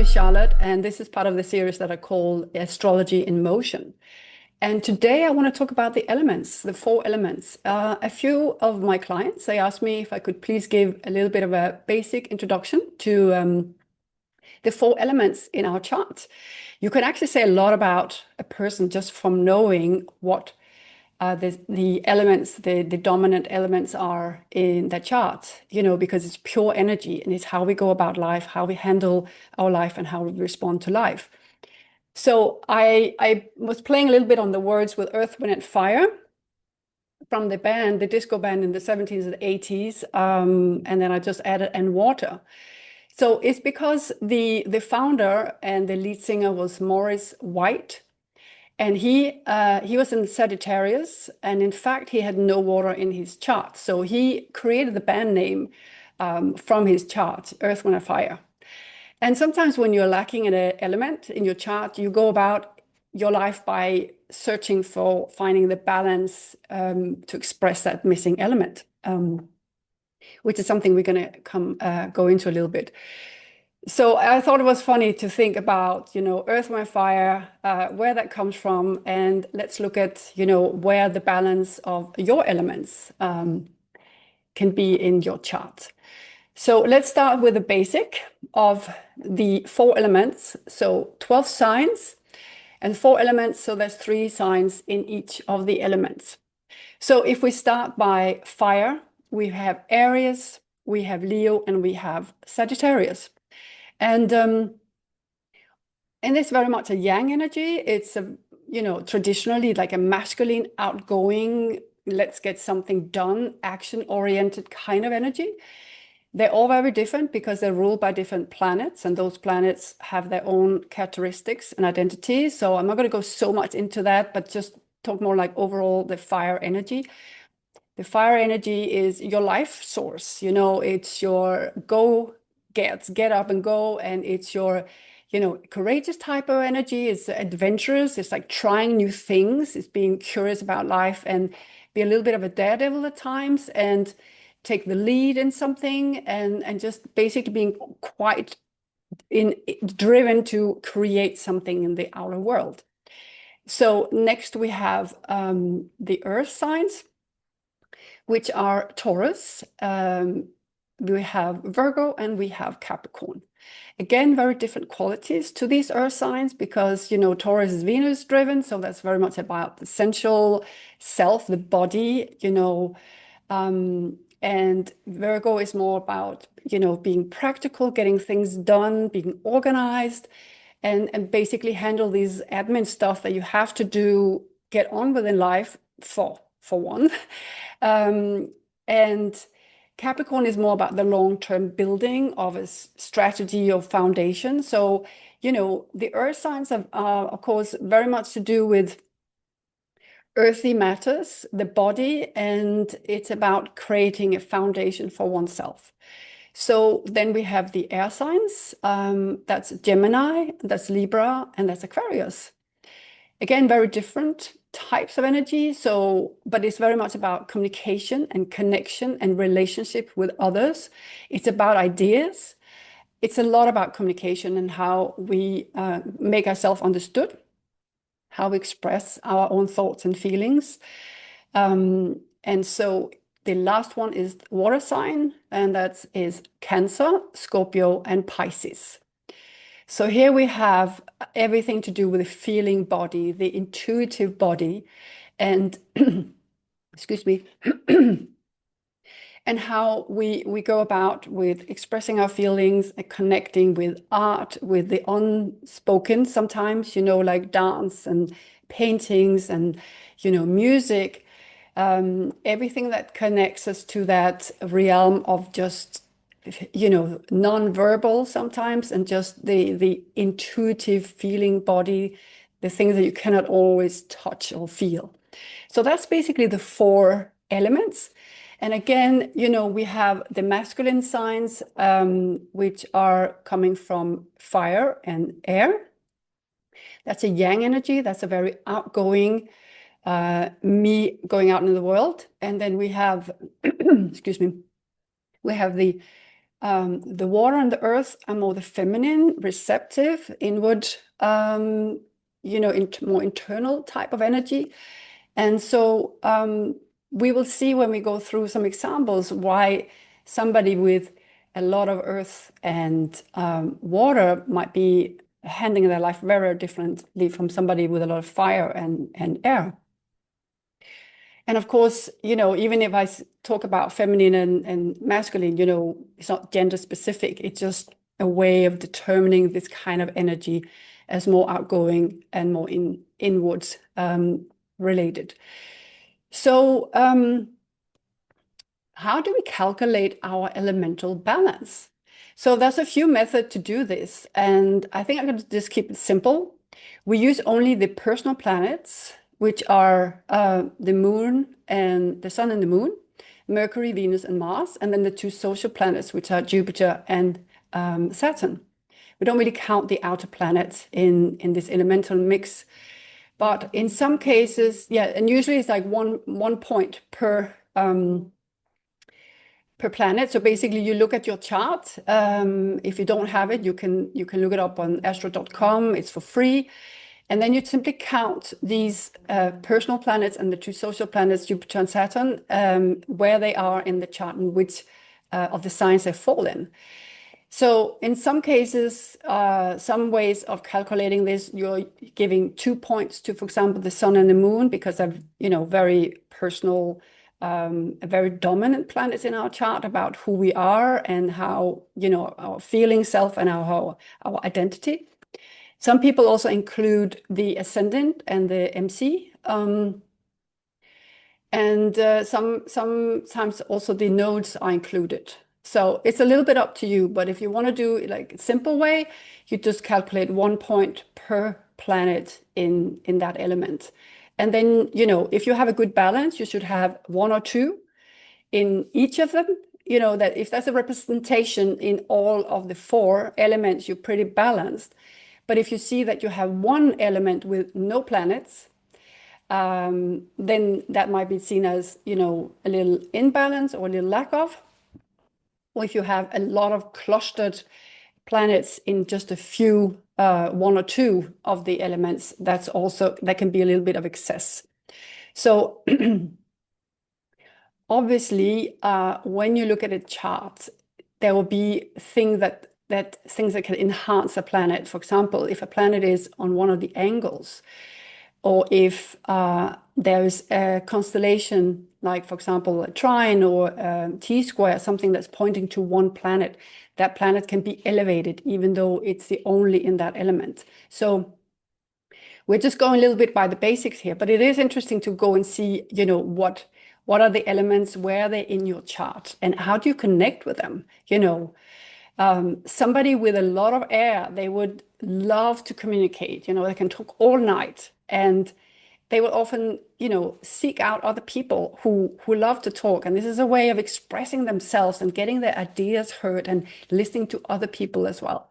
is Charlotte, and this is part of the series that I call Astrology in Motion. And today I want to talk about the elements, the four elements. A few of my clients, they asked me if I could please give a little bit of a basic introduction to the four elements in our chart. You can actually say a lot about a person just from knowing what the elements, the dominant elements are in the chart, because it's pure energy and it's how we go about life, how we handle our life and how we respond to life. So I was playing a little bit on the words with Earth, Wind, and Fire from the band, the disco band in the 70s and 80s. And then I just added and water. So it's because the founder and the lead singer was Maurice White. And he was in Sagittarius, and in fact, he had no water in his chart. So he created the band name from his chart, Earth, Wind, and Fire. And sometimes when you're lacking in an element in your chart, you go about your life by searching for finding the balance to express that missing element, which is something we're going to go into a little bit. So I thought it was funny to think about, Earth, Wind, Fire, where that comes from, and let's look at, where the balance of your elements can be in your chart. So let's start with the basic of the four elements. So 12 signs and four elements, so there's 3 signs in each of the elements. So if we start by fire, we have Aries, we have Leo, and we have Sagittarius. And it's very much a yang energy. It's traditionally like a masculine, outgoing, let's get something done, action-oriented kind of energy. They're all very different because they're ruled by different planets, and those planets have their own characteristics and identities. So I'm not going to go so much into that, but just talk more like overall the fire energy. The fire energy is your life source. It's your get up and go, and it's your courageous type of energy. It's adventurous. It's like trying new things. It's being curious about life and be a little bit of a daredevil at times and take the lead in something, and just basically being quite driven to create something in the outer world. So next we have the earth signs, which are Taurus, we have Virgo, and we have Capricorn. Again, very different qualities to these earth signs because, Taurus is Venus driven. So that's very much about the sensual self, the body, and Virgo is more about, being practical, getting things done, being organized, and basically handle these admin stuff that you have to do, get on with in life for one. And Capricorn is more about the long-term building of a strategy or foundation. So, the earth signs have, of course, very much to do with earthy matters, the body, and it's about creating a foundation for oneself. So then we have the air signs. That's Gemini, that's Libra, and that's Aquarius. Again, very different types of energy. But it's very much about communication and connection and relationship with others. It's about ideas. It's a lot about communication and how we make ourselves understood, how we express our own thoughts and feelings. And so the last one is water sign, and that is Cancer, Scorpio, and Pisces. So here we have everything to do with the feeling body, the intuitive body, and excuse me, and how we go about with expressing our feelings and connecting with art, with the unspoken sometimes, like dance and paintings and, music, everything that connects us to that realm of just non-verbal sometimes, and just the intuitive feeling body, the things that you cannot always touch or feel. So that's basically the 4 elements. And again, we have the masculine signs, which are coming from fire and air. That's a yang energy. That's a very outgoing, me going out in the world. And then we have, excuse me, we have the The water and the earth are more the feminine, receptive, inward, more internal type of energy. And so we will see when we go through some examples why somebody with a lot of earth and water might be handling their life very differently from somebody with a lot of fire and air. And of course, even if I talk about feminine and masculine, it's not gender specific. It's just a way of determining this kind of energy as more outgoing and more inwards related. So how do we calculate our elemental balance? So there's a few methods to do this, and I think I'm going to just keep it simple. We use only the personal planets, which are the moon and the sun and the moon, Mercury, Venus, and Mars, and then the two social planets, which are Jupiter and Saturn. We don't really count the outer planets in this elemental mix, but in some cases, yeah, and usually it's like one point per planet. So basically, you look at your chart. If you don't have it, you can look it up on astro.com. It's for free. And then you simply count these personal planets and the two social planets, Jupiter and Saturn, where they are in the chart and which of the signs they fall in. So in some cases, some ways of calculating this, you're giving 2 points to, for example, the sun and the moon, because they're, very personal, very dominant planets in our chart about who we are and how, our feeling self and our identity. Some people also include the ascendant and the MC. And sometimes also the nodes are included. So it's a little bit up to you, but if you want to do it like a simple way, you just calculate 1 point per planet in that element. And then, if you have a good balance, you should have 1 or 2 in each of them. That if there's a representation in all of the 4 elements, you're pretty balanced. But if you see that you have one element with no planets, then that might be seen as, a little imbalance or a little lack of. Or if you have a lot of clustered planets in just a few, 1 or 2 of the elements, that can be a little bit of excess. So obviously, when you look at a chart, there will be things that can enhance a planet. For example, if a planet is on one of the angles, or if there's a constellation, like, for example, a trine or a T-square, something that's pointing to one planet, that planet can be elevated, even though it's the only in that element. So we're just going a little bit by the basics here, but it is interesting to go and see, what are the elements, where are they in your chart, and how do you connect with them? Somebody with a lot of air, they would love to communicate. They can talk all night, and they will often, seek out other people who love to talk. And this is a way of expressing themselves and getting their ideas heard and listening to other people as well.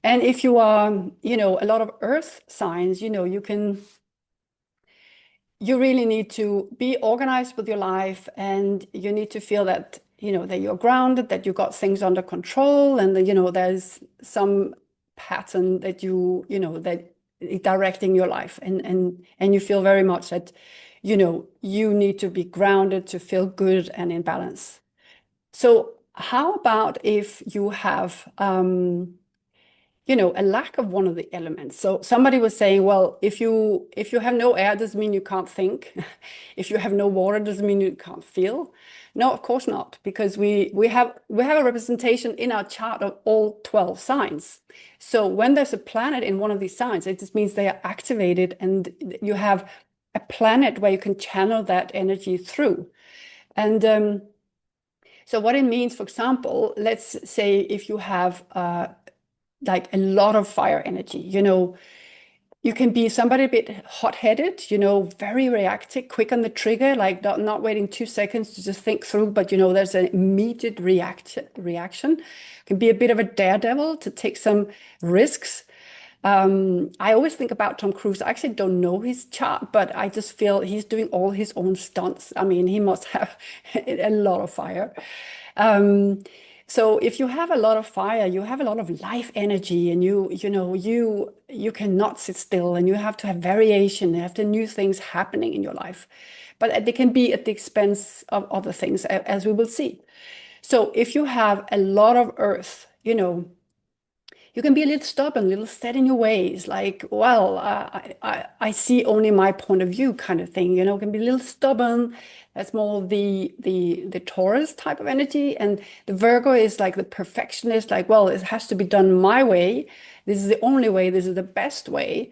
And if you are, a lot of earth signs, you really need to be organized with your life, and you need to feel that, that you're grounded, that you got things under control, and that, there's some pattern that that is directing your life, and you feel very much that, you need to be grounded to feel good and in balance. So how about if you have a lack of one of the elements? So somebody was saying, well, if you have no air, doesn't mean you can't think. If you have no water, doesn't mean you can't feel. No, of course not, because we have a representation in our chart of all 12 signs. So when there's a planet in one of these signs, it just means they are activated, and you have a planet where you can channel that energy through. And so what it means, for example, let's say if you have like a lot of fire energy, you can be somebody a bit hot-headed, very reactive, quick on the trigger, like not waiting 2 seconds to just think through, but there's an immediate reaction. Can be a bit of a daredevil to take some risks. I always think about Tom Cruise. I actually don't know his chart, but I just feel he's doing all his own stunts. I mean, he must have a lot of fire. So if you have a lot of fire, you have a lot of life energy, and you cannot sit still, and you have to have variation, you have to new things happening in your life. But they can be at the expense of other things, as we will see. So if you have a lot of earth, you can be a little stubborn, a little set in your ways, like, well, I see only my point of view kind of thing, can be a little stubborn. That's more the Taurus type of energy. And the Virgo is like the perfectionist, like, well, it has to be done my way. This is the only way, this is the best way.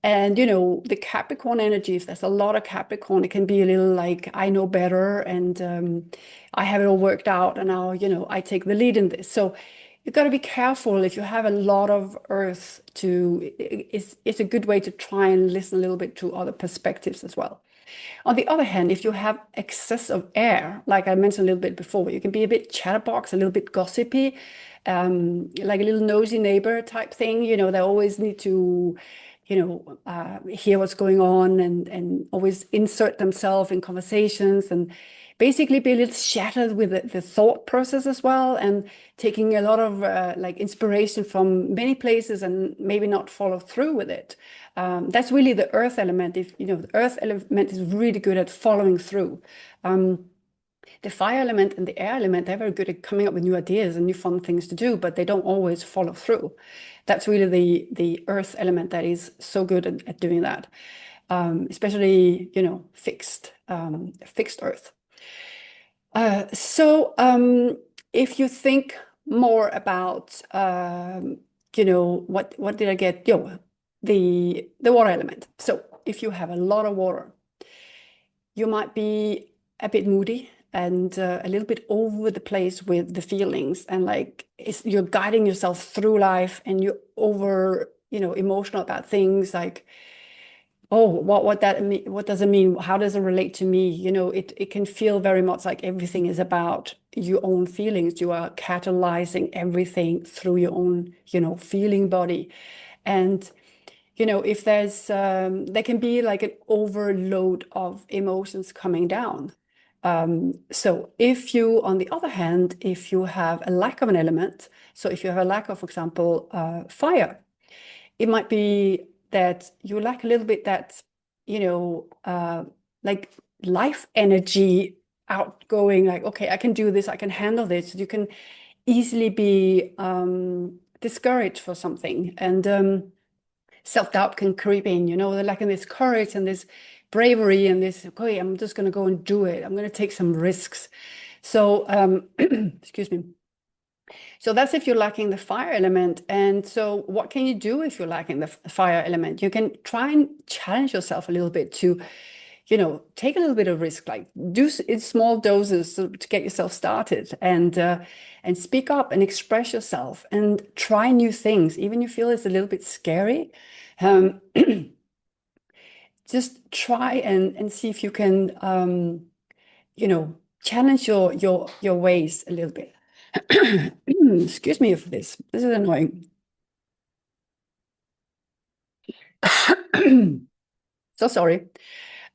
And the Capricorn energy, if there's a lot of Capricorn, it can be a little like, I know better, and I have it all worked out, and now, I take the lead in this. So you've got to be careful if you have a lot of earth it's a good way to try and listen a little bit to other perspectives as well. On the other hand, if you have excess of air, like I mentioned a little bit before, you can be a bit chatterbox, a little bit gossipy, like a little nosy neighbor type thing. They always need to, hear what's going on, and always insert themselves in conversations, and basically be a little shattered with the thought process as well, and taking a lot of like inspiration from many places and maybe not follow through with it. That's really the earth element. If the earth element is really good at following through. The fire element and the air element, they're very good at coming up with new ideas and new fun things to do, but they don't always follow through. That's really the earth element that is so good at doing that, especially fixed earth. So if you think more about what did I get? The water element. So if you have a lot of water, you might be a bit moody and a little bit over the place with the feelings, and like you're guiding yourself through life, and you're over emotional about things like, oh, what does it mean? How does it relate to me? It can feel very much like everything is about your own feelings. You are catalyzing everything through your own feeling body. And if there can be like an overload of emotions coming down. So if you, on the other hand, if you have a lack of an element, so if you have a lack of, for example, fire, it might be that you lack a little bit that, like life energy outgoing, like, okay, I can do this, I can handle this. You can easily be discouraged for something, and self-doubt can creep in. They're lacking this courage and this bravery and this, okay, I'm just going to go and do it. I'm going to take some risks. So, excuse me. So that's if you're lacking the fire element. And so what can you do if you're lacking the fire element? You can try and challenge yourself a little bit to, take a little bit of risk, like do in small doses to get yourself started, and speak up and express yourself and try new things, even if you feel it's a little bit scary. Um, just try and see if you can, challenge your ways a little bit. Excuse me for this. This is annoying. So sorry.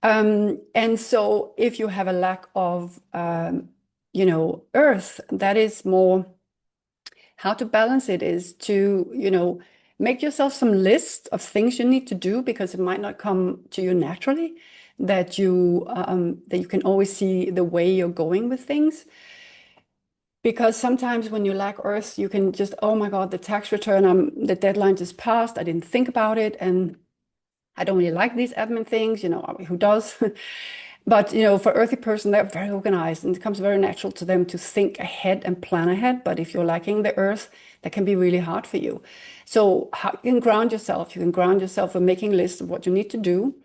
And so if you have a lack of, earth, that is more how to balance it is to, make yourself some list of things you need to do, because it might not come to you naturally, that you can always see the way you're going with things. Because sometimes when you lack earth, you can just, oh my God, the tax return, the deadline just passed. I didn't think about it. And I don't really like these admin things, who does? But, for earthy person, they're very organized, and it comes very natural to them to think ahead and plan ahead. But if you're lacking the earth, that can be really hard for you. So how you can ground yourself? You can ground yourself by making lists of what you need to do.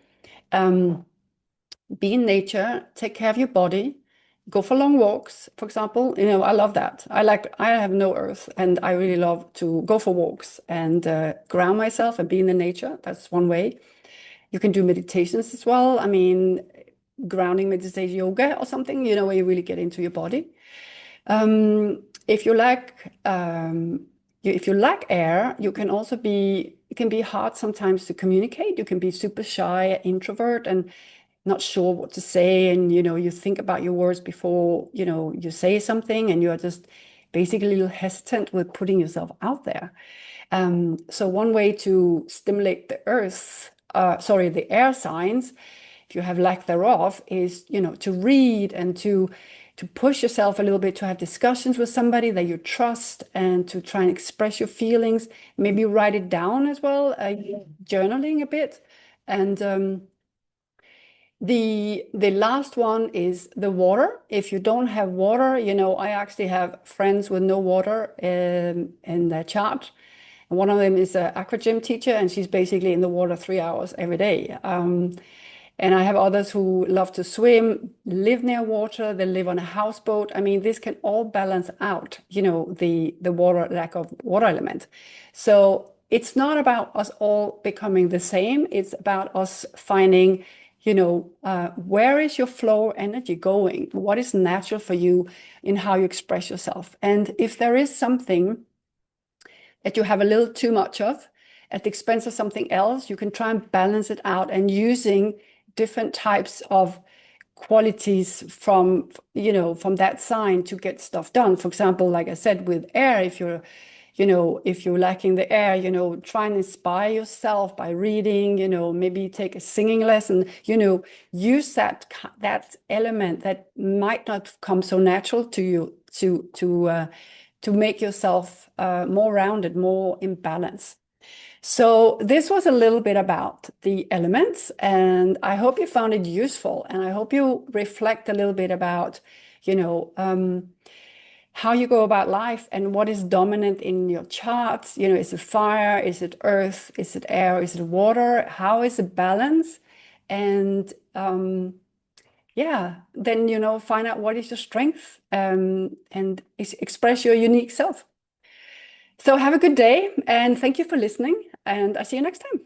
Be in nature, take care of your body, go for long walks, for example. I love that. I have no earth, and I really love to go for walks and ground myself and be in the nature. That's one way. You can do meditations as well. I mean, grounding meditation, yoga or something, where you really get into your body. If you lack air, you can also it can be hard sometimes to communicate. You can be super shy, introvert, and not sure what to say. And, you think about your words before, you say something, and you're just basically a little hesitant with putting yourself out there. So one way to stimulate the the air signs, if you have lack thereof, is, to read and to push yourself a little bit, to have discussions with somebody that you trust, and to try and express your feelings. Maybe write it down as well, journaling a bit. And the last one is the water. If you don't have water, I actually have friends with no water in their chart. And one of them is an aqua gym teacher, and she's basically in the water 3 hours every day. And I have others who love to swim, live near water, they live on a houseboat. I mean, this can all balance out, the water, lack of water element. So it's not about us all becoming the same. It's about us finding, where is your flow energy going? What is natural for you in how you express yourself? And if there is something that you have a little too much of at the expense of something else, you can try and balance it out, and using different types of qualities from that sign to get stuff done. For example, like I said, with air, if you're lacking the air, try and inspire yourself by reading, maybe take a singing lesson, use that element that might not come so natural to you to make yourself more rounded, more in balance. So this was a little bit about the elements, and I hope you found it useful, and I hope you reflect a little bit about, how you go about life and what is dominant in your charts. Is it fire? Is it earth? Is it air? Is it water? How is the balance? And yeah, then, find out what is your strength, and express your unique self. So have a good day, and thank you for listening, and I'll see you next time.